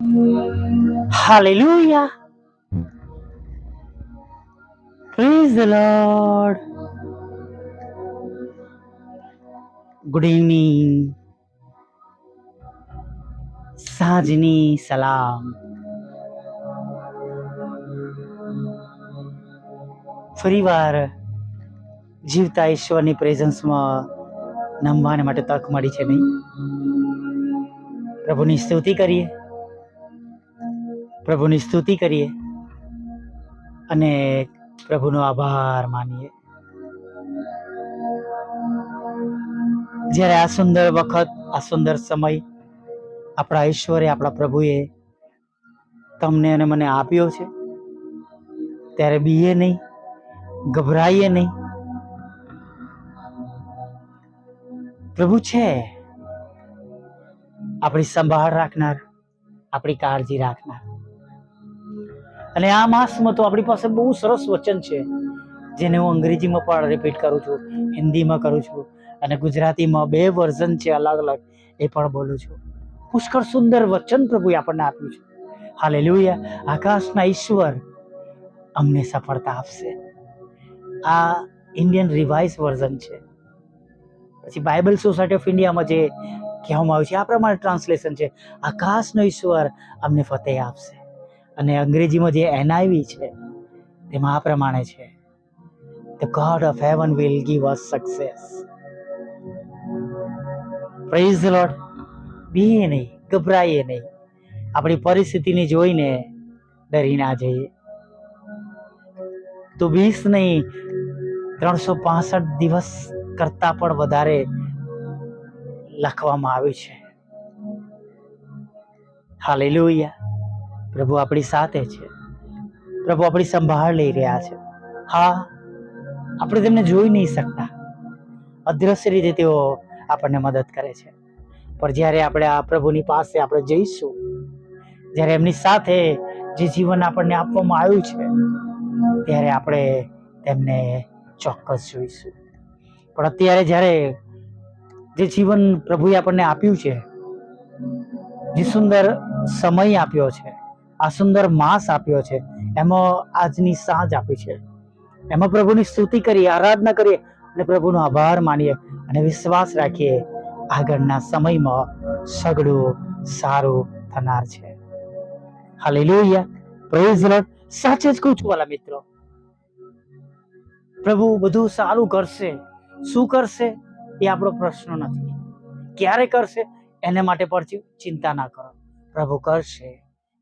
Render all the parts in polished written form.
Hallelujah. Praise the Lord. Good evening. સાંજની સલામ. ફરીવાર જીવતા ઈશ્વરની પ્રેઝન્સમાં નમવાને માટે તક મળી છે નહીં? પ્રભુની સ્તુતિ કરીએ, પ્રભુની સ્તુતિ કરીએ અને પ્રભુનો આભાર માનીએ. જ્યારે આ સુંદર વખત, આ સુંદર સમય આપણા ઈશ્વરે, આપણા પ્રભુએ તમને અને મને આપ્યો છે, ત્યારે બીએ નહીં, ગભરાઈએ નહીં. પ્રભુ છે આપણી સંભાળ રાખનાર, આપણી કાળજી રાખનાર. અને આ માસમાં તો આપણી પાસે બહુ સરસ વચન છે, જેને હું અંગ્રેજીમાં પણ રિપીટ કરું છું, હિન્દીમાં કરું છું અને ગુજરાતીમાં 2 વર્ઝન છે અલગ અલગ, એ પણ બોલું છું. પુષ્કળ સુંદર વચન પ્રભુએ આપણને આપ્યું છે. હાલેલુયા. આકાશના ઈશ્વર અમને સફળતા આપશે. આ ઇન્ડિયન રિવાઇઝ વર્ઝન છે. પછી બાઇબલ સોસાયટી ઓફ ઇન્ડિયામાં જે કહેવામાં આવ્યું છે આ પ્રમાણે ટ્રાન્સલેશન છે, આકાશનો ઈશ્વર અમને ફતેહ આપશે. અને અંગ્રેજીમાં જે NIV છે તેમાં આ પ્રમાણે છે, The God of heaven will give us success. Praise the Lord. BA નહીં, ગભરાઈએ નહીં. આપણી પરિસ્થિતિને જોઈને ડરી ના જઈએ. તો 20 નહીં, 365 દિવસ કરતા પણ વધારે લખવામાં આવ્યું છે. હાલેલુયા. પ્રભુ આપણી સાથે છે, પ્રભુ આપણી સંભાળ લઈ રહ્યા છે. હા, આપણે તેમને જોઈ નહીં શકતા, અદ્રશ્ય રીતે તેઓ આપણને મદદ કરે છે. પણ જ્યારે આપણે આ પ્રભુની પાસે આપણે જઈશું, જ્યારે એમની સાથે જે જીવન આપણને આપવામાં આવ્યું છે, ત્યારે આપણે તેમને ચોક્કસ જોઈશું. પણ અત્યારે જ્યારે જે જીવન પ્રભુએ આપણને આપ્યું છે, જે સુંદર સમય આપ્યો છે, આ સુંદર માસ આપ્યો છે, એમાં આજની સાંજ આપી છે, એમાં પ્રભુની સ્તુતિ કરીએ, આરાધના કરીએ અને પ્રભુનો આભાર માનીએ અને વિશ્વાસ રાખીએ આગળના સમયમાં સગળું સારું થનાર છે. હાલેલુયા. Praise the lord. સાચે જ કહું છું વાલા મિત્રો, પ્રભુ બધું સારું કરશે. શું કરશે એ આપણો પ્રશ્ન નથી. ક્યારે કરશે એને માટે પણ ચિંતા ના કરો, પ્રભુ કરશે.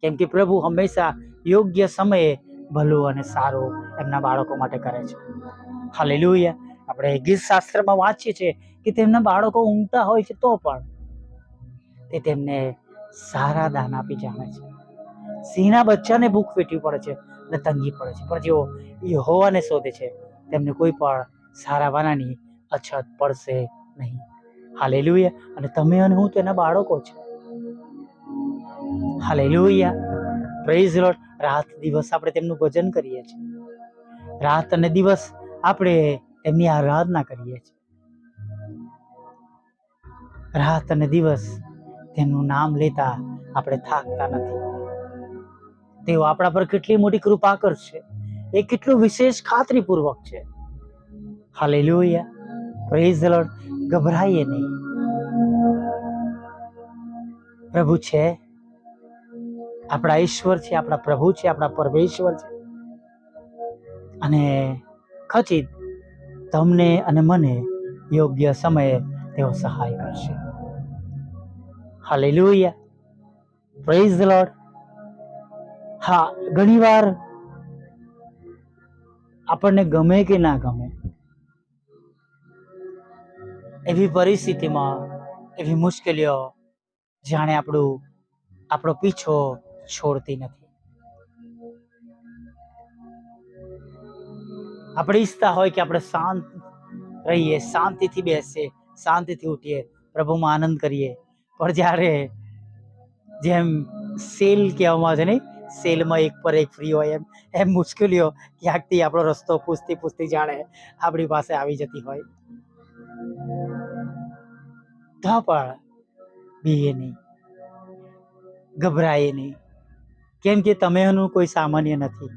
કેમ કે પ્રભુ હંમેશા યોગ્ય સમયે ભલું અને સારું એમના બાળકો માટે કરે છે. હાલેલુયા. આપણે ગીત શાસ્ત્રમાં વાંચીએ છીએ કે તેમના બાળકો ઊંઘતા હોય છે તો પણ તે તેમને સારા દાન આપી જાણે છે. સિંહના બચ્ચાને ભૂખ વેઠવી પડે છે અને તંગી પડે છે, પણ જેઓ યહોવાને શોધે છે તેમને કોઈ પણ સારા વાનાની અછત પડશે નહીં. હાલેલુયા. અને તમે અને હું તેના બાળકો છે. હાલેલુયા. Praise the lord. રાત દિવસ આપણે તેમનું ભજન કરીએ છીએ, રાત અને દિવસ આપણે તેમની આરાધના કરીએ છીએ, રાત અને દિવસ તેમનું નામ લેતા આપણે થાકતા નથી. તેઓ આપણા પર કેટલી મોટી કૃપા કરશે, એ કેટલું વિશેષ ખાતરીપૂર્વક છે. હાલેલુયા. Praise the lord. ગભરાઈએ નહીં. પ્રભુ છે, આપણા ઈશ્વર છે, આપણા પ્રભુ છે, આપણા પરમેશ્વર છે અને ખચિત તમને અને મને યોગ્ય સમયે તેઓ સહાય કરશે. હાલેલુયા. Praise the lord. હા, ઘણીવાર આપણને ગમે કે ના ગમે એવી પરિસ્થિતિમાં, એવી મુશ્કેલીઓ જાણે આપણો પીછો છોડતી નથી. આપણે ઈચ્છતા હોય કે આપણે શાંત રહીએ, શાંતિથી બેસીએ, શાંતિથી ઉઠીએ, પ્રભુમાં આનંદ કરીએ, પણ જ્યારે જેમ સેલ કહેવામાં છે ને, સેલમાં એક પર એક ફ્રી હોય, એમ મુશ્કેલીઓ ક્યાંકથી આપણો રસ્તો પૂછતી જાણે આપણી પાસે આવી જતી હોય. તો પણ બીએ નહીં, ગભરાય નહીં, કેમ કે તમે એનું કોઈ સામાન્ય નથી.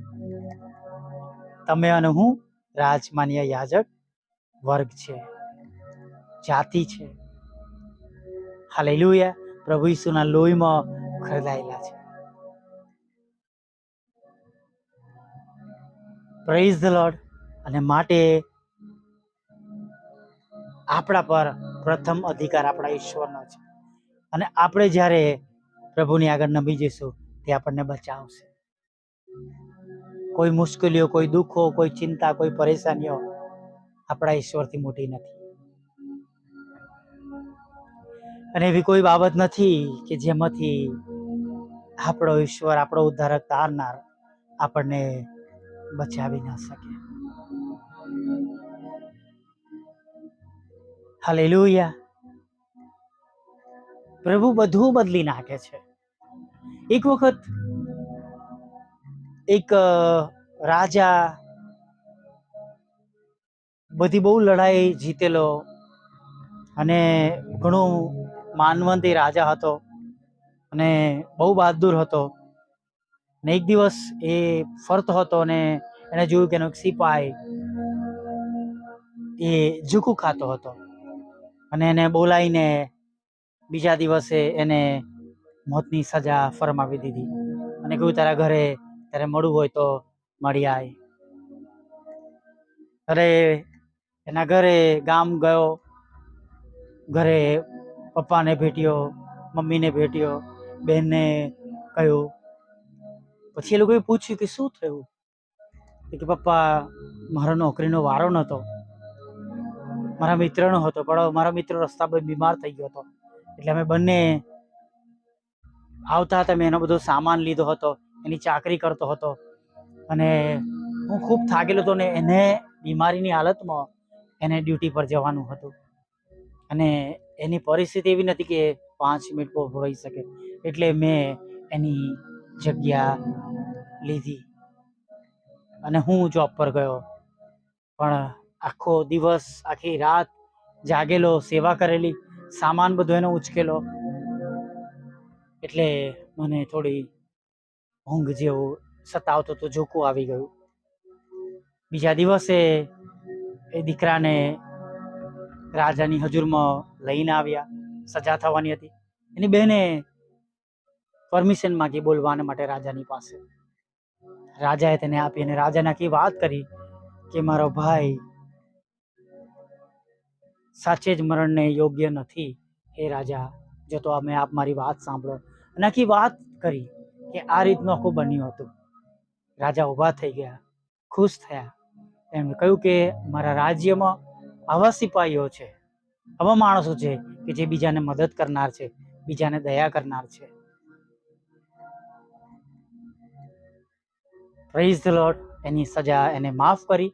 તમે અને હું રાજમાન્ય યાજક વર્ગ છે, જાતિ છે. હાલેલુયા. પ્રભુ ઈસુના લોહીમાં ખરીદાયેલા છે. Praise the lord. અને માટે આપણા પર પ્રથમ અધિકાર આપણા ઈશ્વરનો છે. અને આપણે જ્યારે પ્રભુની આગળ નમી જઈશું તે આપણને બચાવશે. કોઈ મુશ્કેલીઓ, કોઈ દુઃખો, કોઈ ચિંતા, કોઈ પરેશાનીઓ આપણા ઈશ્વરથી મોટી નથી. અને એવી કોઈ બાબત નથી કે જેમાંથી આપણો ઈશ્વર, આપણો ઉદ્ધારક તારનાર આપણને બચાવી ના શકે. હાલેલુયા. પ્રભુ બધું બદલી નાખે છે. એક વખત એક રાજા બધી બહુ લડાઈ જીતેલો અને ઘણો માનવંતી રાજા હતો અને બહુ બહાદુર હતો. ને એક દિવસ એ ફરતો હતો અને એને જોયું કે એનો એક સિપાઈ એ ઝૂકું ખાતો હતો અને એને બોલાવીને બીજા દિવસે એને મોતની સજા ફરમાવી દીધી અને કહ્યું તારા ઘરે તારે મળવું હોય તો મળી આય. અરે એના ઘરે ગામ ગયો, ઘરે પપ્પાને ભેટ્યો, મમ્મીને ભેટ્યો, બહેનને કહ્યું. પછી એ લોકોએ પૂછ્યું કે શું થયું? કે પપ્પા મારો નોકરીનો વારો નહોતો, મારા મિત્રનો હતો, પણ મારો મિત્ર રસ્તા પર બીમાર થઈ ગયો હતો એટલે અમે બંને આવતા હતા. મેં એનો બધો સામાન લીધો હતો, એની ચાકરી કરતો હતો અને હું ખૂબ થાકેલો હતો ને એને બીમારીની હાલતમાં એને ડ્યુટી પર જવાનું હતું અને એની પરિસ્થિતિ એવી નથી કે 5 મિનિટ ઊભો રહી શકે, એટલે મેં એની જગ્યા લીધી અને હું જોબ પર ગયો. પણ આખો દિવસ, આખી રાત જાગેલો, સેવા કરેલી, સામાન બધો એનો ઉચકેલો, એટલે મને થોડી ઊંઘ જેવું સતાવતો તો ઝોકું આવી ગયું. બીજા દિવસે એ દીકરાને રાજાની હજુરમાં લઈને આવ્યા. સજા થવાની હતી. એની બહેને પરમિશન માંગી બોલવાને માટે રાજાની પાસે. રાજાએ તેને આપી અને રાજાને આખી વાત કરી કે મારો ભાઈ સાચે જ મરણને યોગ્ય નથી. હે રાજા, જો તો અમે આપ મારી વાત સાંભળો. અને આખી વાત કરી કે આ રીતનું આખું બન્યું હતું. રાજા ઊભા થઈ ગયા, ખુશ થયા. એમણે કહ્યું કે મારા રાજ્યમાં આવા સિપાહીઓ છે, આવા માણસો છે કે જે બીજાને મદદ કરનાર છે, બીજાને દયા કરનાર છે. Praise the lord. એની સજા એને માફ કરી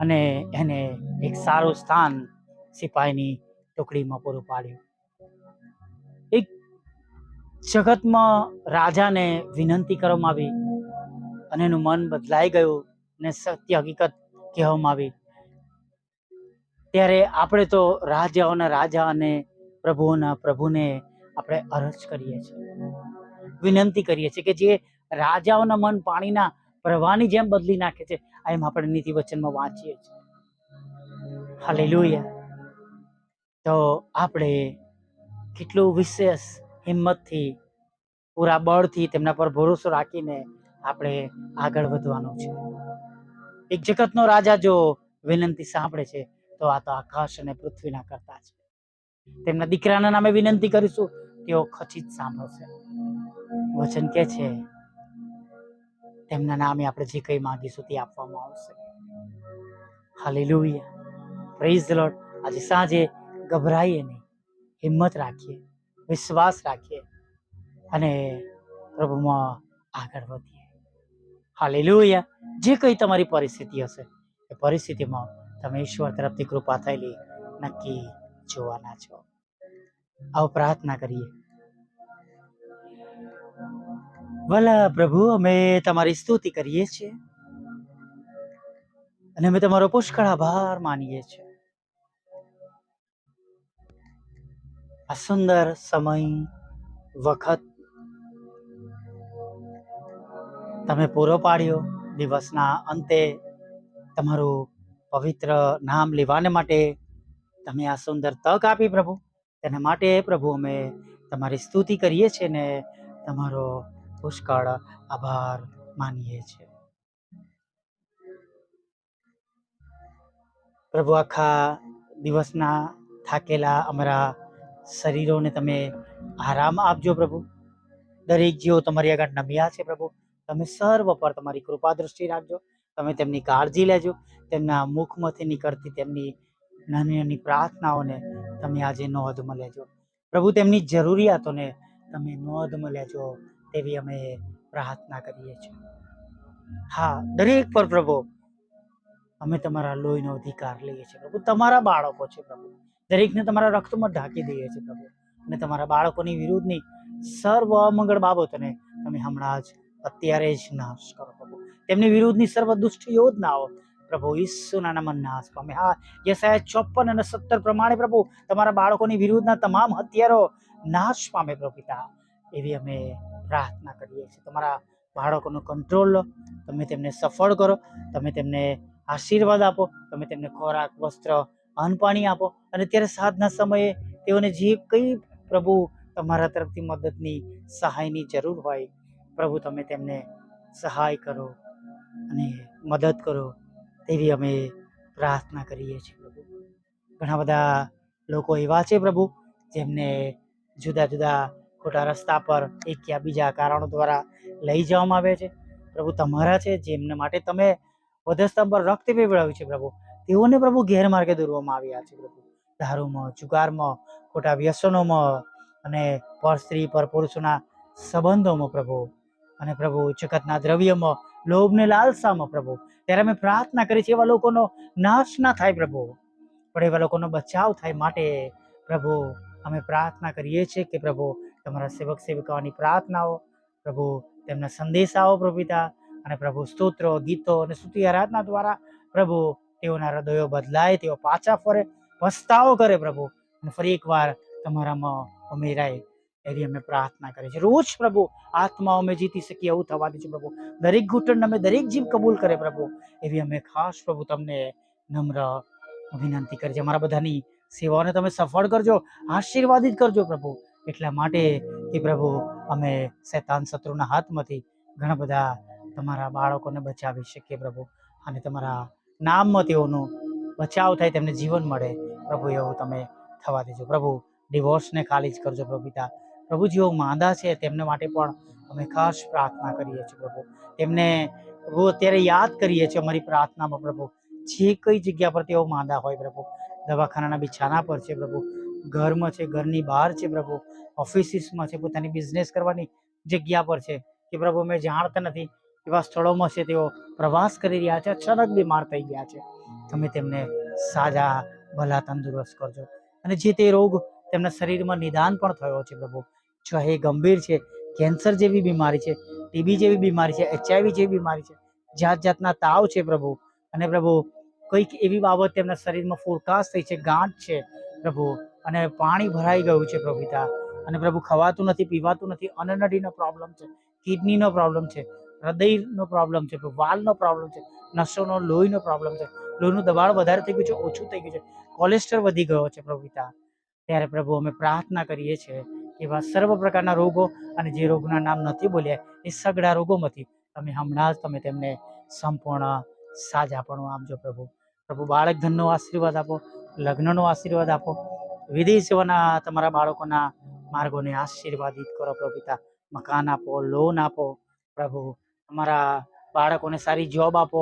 અને એને એક સારું સ્થાન સિપાહીની ટુકડીમાં પૂરું પાડ્યું. એક જગતમાં રાજાને વિનંતી કરવામાં આવી અને એનું મન બદલાઈ ગયું ને સત્ય હકીકત કહેવામાં આવી. ત્યારે આપણે તો રાજાઓના રાજા અને પ્રભુઓના પ્રભુને આપણે અરજ કરીએ છીએ, વિનંતી કરીએ છીએ કે જે રાજાઓના મન પાણીના પ્રવાહની જેમ બદલી નાખે છે, એમ આપણે નીતિ વચનમાં વાંચીએ છીએ. હાલેલુયા. તો આપણે કેટલું વિશેષ હિંમતથી, પૂરા બળથી તેમના પર ભરોસો રાખીને આપણે આગળ વધવાનું છે. એક જગતનો રાજા જો વિનંતી સાંભળે છે તો આ તો આકાશ અને પૃથ્વીના કરતા છે. તેમના દીકરાના નામે વિનંતી કરીશું, તેઓ ખચિત સાંભળશે. વચન કે છે તેમના નામે આપણે જે કંઈ માંગીશું તે આપવામાં આવશે. હાલેલુયા. Praise the lord. આજે સાંજે ગભરાઈએ નહીં, હિંમત રાખીએ, વિશ્વાસ રાખીએ અને પ્રભુમાં આગળ વધીએ. હાલેલુયા. જે કંઈ તમારી પરિસ્થિતિ હશે એ પરિસ્થિતિમાં તમે ઈશ્વર તરફથી કૃપા થયેલી નક્કી જોવાના છો. આવો પ્રાર્થના કરીએ. ભલા પ્રભુ, અમે તમારી સ્તુતિ કરીએ છીએ અને અમે તમારો પુષ્કળ આભાર માનીએ છીએ. આ સુંદર સમય, વખત તમે પૂરો પાડ્યો. દિવસના અંતે તમારું પવિત્ર નામ લેવાને માટે તમે આ સુંદર તક આપી પ્રભુ. તેના માટે પ્રભુ અમે તમારી સ્તુતિ કરીએ છીએ ને તમારો પુષ્કળ આભાર માનીએ છીએ. પ્રભુ, આખા દિવસના થાકેલા અમારા શરીરોને તમે આરામ આપજો પ્રભુ. દરેક જીવો તમારી આગળ નમ્યા છે પ્રભુ. તમે સર્વ પર તમારી કૃપા દ્રષ્ટિ રાખજો. તમે તેમની કાળજી લેજો. તેમના મુખમાંથી નીકળતી તેમની નાની નાની પ્રાર્થનાઓને તમે આજે નોંધમાં લેજો પ્રભુ. તેમની જરૂરિયાતોને તમે નોંધમાં લેજો તેવી અમે પ્રાર્થના કરીએ છીએ. હા, દરેક પર પ્રભુ અમે તમારા લોહીનો અધિકાર લઈએ છીએ પ્રભુ. તમારા બાળકો છે પ્રભુ. દરેકને તમારા રક્તમાં ઢાંકી દઈએ છીએ પ્રભુ. અને તમારા બાળકોની વિરુદ્ધની સર્વ અમંગળ બાબતોને તમે હમણાં જ અત્યારે જ નાશ કરો પ્રભુ. તેમની વિરુદ્ધની સર્વ દુષ્ટ યોજનાઓ પ્રભુ ઈસુના નામમાં નાશ પામે. હા, યશાયા 54 અને 17 પ્રમાણે પ્રભુ તમારા બાળકોની વિરુદ્ધના તમામ હથિયારો નાશ પામે પ્રભુ પિતા. એવી અમે પ્રાર્થના કરીએ છીએ. તમારા બાળકોનો કંટ્રોલ લો. તમે તેમને સફળ કરો. તમે તેમને આશીર્વાદ આપો. તમે તેમને ખોરાક, વસ્ત્ર, અન્ન, પાણી આપો. અને ત્યારે સાંજના સમયે તેઓને જે કંઈ પ્રભુ તમારા તરફથી મદદની સહાયની જરૂર હોય પ્રભુ તમે તેમને સહાય કરો અને મદદ કરો તેવી અમે પ્રાર્થના કરીએ છીએ પ્રભુ. ઘણા બધા લોકો એવા છે પ્રભુ જેમને જુદા જુદા ખોટા રસ્તા પર એક યા બીજા કારણો દ્વારા લઈ જવામાં આવે છે પ્રભુ. તમારા છે જેમને માટે તમે વધસ્તંભ પર રક્ત પીવડાવ્યું છે પ્રભુ. તેઓને પ્રભુ ગેરમાર્ગે દોરવામાં આવ્યા છે પ્રભુ. દારૂમાં, જુગારમાં, ખોટા વ્યસનોમાં અને પર સ્ત્રી પર પુરુષોના સંબંધોમાં પ્રભુ, અને પ્રભુ જગતના દ્રવ્યમાં, લોભ ને લાલસામાં પ્રભુ. ત્યારે અમે પ્રાર્થના કરી છે એવા લોકોનો નાશ ના થાય પ્રભુ, પણ એવા લોકોનો બચાવ થાય માટે પ્રભુ અમે પ્રાર્થના કરીએ છીએ કે પ્રભુ તમારા સેવક સેવિકાઓની પ્રાર્થનાઓ પ્રભુ, તેમના સંદેશાઓ પ્રભુ પિતા, અને પ્રભુ સ્તોત્રો, ગીતો અને સ્તુતિ આરાધના દ્વારા પ્રભુ તેઓના હૃદયો બદલાય, તેઓ પાછા ફરે, પસ્તાવો કરે પ્રભુ, અને ફરી એકવાર તમારામાં ઉમેરાય એવી અમે પ્રાર્થના કરીએ છીએ. રોજ પ્રભુ આત્માઓ અમે જીતી શકીએ એવું થવા દેજો પ્રભુ. દરેક ઘૂંટણ અમે દરેક જીવ કબૂલ કરે પ્રભુ એવી અમે ખાસ પ્રભુ તમને નમ્ર વિનંતી કરી છે. અમારા બધાની સેવાઓને તમે સફળ કરજો, આશીર્વાદિત કરજો પ્રભુ. એટલા માટે કે પ્રભુ અમે શૈતાન શત્રુના હાથમાંથી ઘણા બધા તમારા બાળકોને બચાવી શકીએ પ્રભુ, અને તમારા નામમાં તેઓનો બચાવ થાય, તેમને જીવન મળે પ્રભુ એવું તમે થવા દેજો પ્રભુ. ડિવોર્સને ખાલી જ કરજો પ્રભુ પિતા. પ્રભુ જેઓ માંદા છે તેમને માટે પણ અમે ખાસ પ્રાર્થના કરીએ છીએ પ્રભુ. તેમને પ્રભુ અત્યારે યાદ કરીએ છીએ અમારી પ્રાર્થનામાં પ્રભુ. જે કઈ જગ્યા પર તેઓ માંદા હોય પ્રભુ, દવાખાનાના બિછાના પર છે પ્રભુ, ઘરમાં છે, ઘરની બહાર છે પ્રભુ, ઓફિસીસમાં છે, પોતાની બિઝનેસ કરવાની જગ્યા પર છે કે પ્રભુ અમે જાણતા નથી એવા સ્થળોમાં છે, તેઓ પ્રવાસ કરી રહ્યા છે, અચાનક બીમાર થઈ ગયા છે. તમે તેમને સાજા ભલા તંદુરસ્ત કરજો. અને જે તે રોગ તેમના શરીરમાં નિદાન પણ થયો છે પ્રભુ, ચાહે ગંભીર છે, કેન્સર જેવી બીમારી છે, ટીબી જેવી બીમારી છે, HIV જેવી બીમારી છે, જાત જાતના તાવ છે પ્રભુ, અને પ્રભુ કંઈક એવી બાબત તેમના શરીરમાં ફોરકાસ્ટ થઈ છે, ગાંઠ છે પ્રભુ, અને પાણી ભરાઈ ગયું છે પ્રભુ પિતા, અને પ્રભુ ખવાતું નથી, પીવાતું નથી, અન્નનળીનો પ્રોબ્લેમ છે, કિડનીનો પ્રોબ્લેમ છે, હૃદયનો પ્રોબ્લેમ છે, વાલનો પ્રોબ્લેમ છે, નસોનો લોહીનો પ્રોબ્લેમ છે, લોહીનું દબાણ વધારે થઈ ગયું છે, ઓછું થઈ ગયું છે, કોલેસ્ટ્રોલ વધી ગયો છે પ્રભુ પિતા. ત્યારે પ્રભુ અમે પ્રાર્થના કરીએ છીએ એવા સર્વ પ્રકારના રોગો અને જે રોગના નામ નથી બોલ્યા એ સગળા રોગોમાંથી તમે હમણાં જ તમે તેમને સંપૂર્ણ સાજાપણું આપજો પ્રભુ. પ્રભુ બાળક ધનનો આશીર્વાદ આપો, લગ્નનો આશીર્વાદ આપો, વિદેશ જવાના તમારા બાળકોના માર્ગોને આશીર્વાદિત કરો પ્રભુ પિતા. મકાન આપો, લોન આપો પ્રભુ, તમારા બાળકોને સારી જોબ આપો,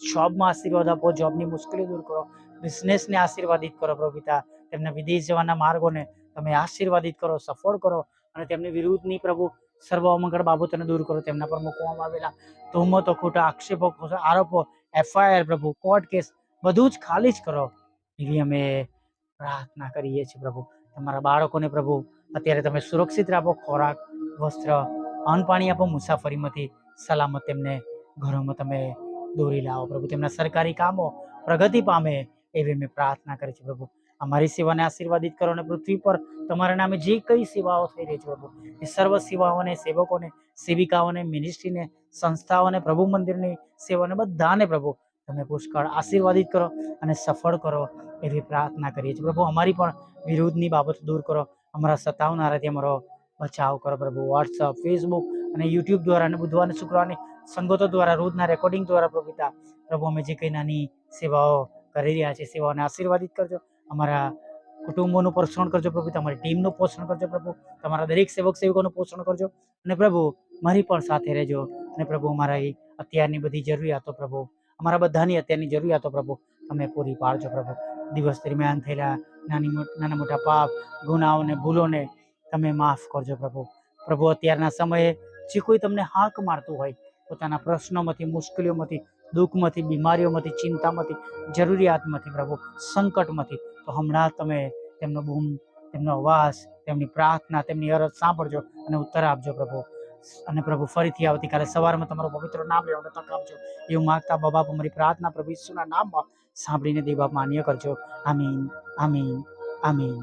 જોબમાં આશીર્વાદ આપો, જોબની મુશ્કેલી દૂર કરો, બિઝનેસને આશીર્વાદિત કરો પ્રભુ પિતા. તેમના વિદેશ જવાના માર્ગોને તમે આશીર્વાદિત કરો, સફળ કરો, અને તેમની વિરુદ્ધની પ્રભુ સર્વ અમંગળ બાબતોને દૂર કરો. તેમના પર મૂકવામાં આવેલા તોહમતો, ખોટા આક્ષેપો, આરોપો, FIR પ્રભુ, કોર્ટ કેસ બધું જ ખાલી જ કરો એવી અમે પ્રાર્થના કરીએ છીએ પ્રભુ. તમારા બાળકોને પ્રભુ અત્યારે તમે સુરક્ષિત રાખો, ખોરાક, વસ્ત્ર, અન્ન, પાણી આપો, મુસાફરીમાંથી સલામત તેમને ઘરોમાં તમે દોરી લાવો પ્રભુ. તેમના સરકારી કામો પ્રગતિ પામે એવી અમે પ્રાર્થના કરી છે પ્રભુ. અમારી સેવાને આશીર્વાદિત કરો, અને પૃથ્વી પર તમારા નામે જે કઈ સેવાઓ થઈ રહી છે પ્રભુ, એ સર્વ સેવાઓને, સેવકોને, સેવિકાઓને, મિનિસ્ટ્રીને, સંસ્થાઓને, પ્રભુ મંદિરની સેવાને બધાને પ્રભુ તમે પુષ્કળ આશીર્વાદિત કરો અને સફળ કરો એવી પ્રાર્થના કરીએ છીએ પ્રભુ. અમારી પણ વિરોધની બાબત દૂર કરો, અમારા સતાવનારાથી અમારો બચાવ કરો પ્રભુ. વોટ્સઅપ, ફેસબુક અને યુટ્યુબ દ્વારા અને બુધવાર અને શુક્રવારની સંગતો દ્વારા, રોજના રેકોર્ડિંગ દ્વારા પ્રભુ અમે જે કંઈ નાની સેવાઓ કરી રહ્યા છીએ, સેવાઓને આશીર્વાદિત કરજો. અમારા કુટુંબોનું પોષણ કરજો પ્રભુ, તમારી ટીમનું પોષણ કરજો પ્રભુ, તમારા દરેક સેવક સેવકોનું પોષણ કરજો. અને પ્રભુ મારી પણ સાથે રહેજો. અને પ્રભુ અમારી અત્યારની બધી જરૂરિયાતો પ્રભુ, અમારા બધાની અત્યારની જરૂરિયાતો પ્રભુ તમે પૂરી પાડજો પ્રભુ. દિવસ દરમિયાન થયેલા નાના મોટા પાપ, ગુનાઓને, ભૂલોને તમે માફ કરજો પ્રભુ. પ્રભુ અત્યારના સમયે જે કોઈ તમને હાંક મારતું હોય, પોતાના પ્રશ્નોમાંથી, મુશ્કેલીઓમાંથી, દુઃખમાંથી, બીમારીઓમાંથી, ચિંતામાંથી, જરૂરિયાતમાંથી પ્રભુ, સંકટમાંથી, તો હમણાં તમે તેમનો બૂમ, તેમનો અવાજ, તેમની પ્રાર્થના, તેમની અરજ સાંભળજો અને ઉત્તર આપજો પ્રભુ. અને પ્રભુ ફરીથી આવતીકાલે સવારમાં તમારું પવિત્ર નામ લેવાનું તક આપજો એવું માગતા બાપ અમારી પ્રાર્થના પ્રભુ ઈસુના નામમાં સાંભળીને દેવ બાપ માન્ય કરજો. આમીન, આમીન, આમીન.